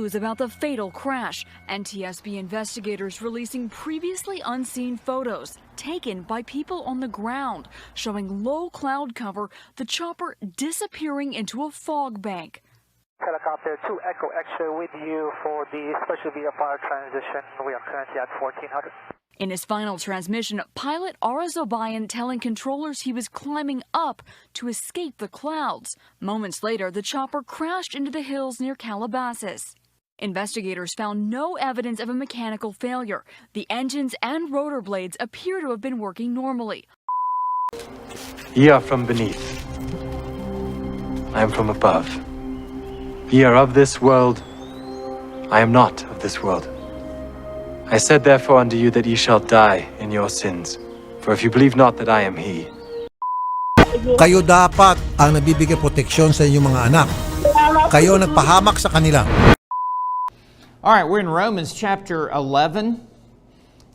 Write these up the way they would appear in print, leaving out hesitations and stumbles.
clues about the fatal crash. NTSB investigators releasing previously unseen photos taken by people on the ground, showing low cloud cover, the chopper disappearing into a fog bank. Helicopter 2 Echo X-ray with you for the special VFR transition. We are currently at 1400. In his final transmission, pilot Ara Zobayan telling controllers he was climbing up to escape the clouds. Moments later, the chopper crashed into the hills near Calabasas. Investigators found no evidence of a mechanical failure. The engines and rotor blades appear to have been working normally. Ye are from beneath. I am from above. Ye are of this world. I am not of this world. I said therefore unto you that ye shall die in your sins. For if you believe not that I am He. Kayo dapat ang nabibigay proteksyon sa inyong mga anak. Kayo nagpahamak sa kanila. All right, we're in Romans chapter 11,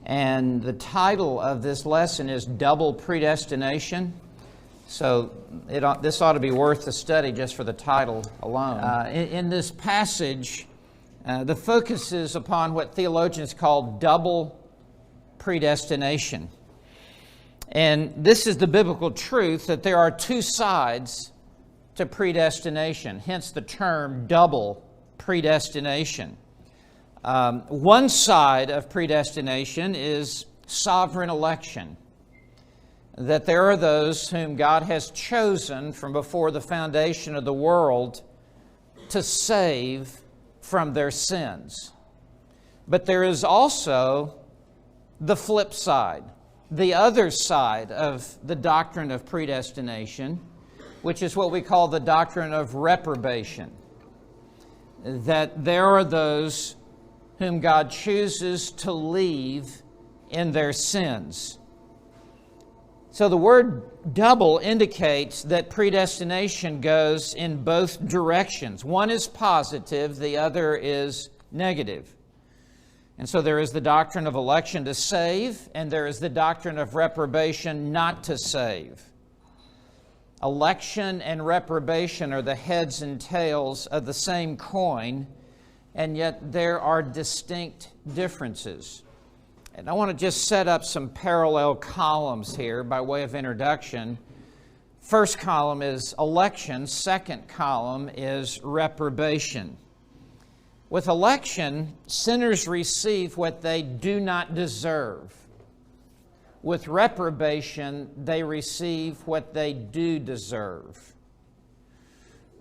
and the title of this lesson is Double Predestination. So this ought to be worth the study just for the title alone. In this passage, the focus is upon what theologians call double predestination. And this is the biblical truth that there are two sides to predestination, hence the term double predestination. One side of predestination is sovereign election, that there are those whom God has chosen from before the foundation of the world to save from their sins. But there is also the flip side, the other side of the doctrine of predestination, which is what we call the doctrine of reprobation. That there are those whom God chooses to leave in their sins. So the word double indicates that predestination goes in both directions. One is positive, the other is negative. And so there is the doctrine of election to save, and there is the doctrine of reprobation not to save. Election and reprobation are the heads and tails of the same coin, and yet there are distinct differences. And I want to just set up some parallel columns here by way of introduction. First column is election. Second column is reprobation. With election, sinners receive what they do not deserve. With reprobation, they receive what they do deserve.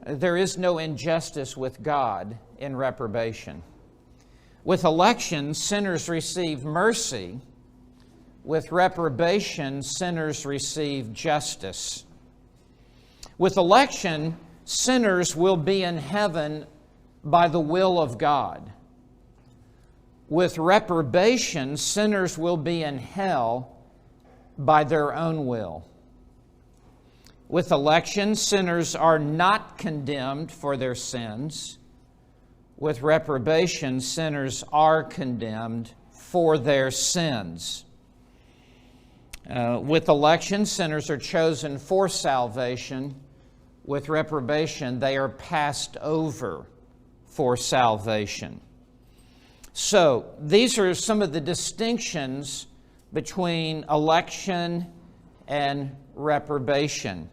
There is no injustice with God in reprobation. With election, sinners receive mercy. With reprobation, sinners receive justice. With election, sinners will be in heaven by the will of God. With reprobation, sinners will be in hell by their own will. With election, sinners are not condemned for their sins. With reprobation, sinners are condemned for their sins. With election, sinners are chosen for salvation. With reprobation, they are passed over for salvation. So, these are some of the distinctions between election and reprobation.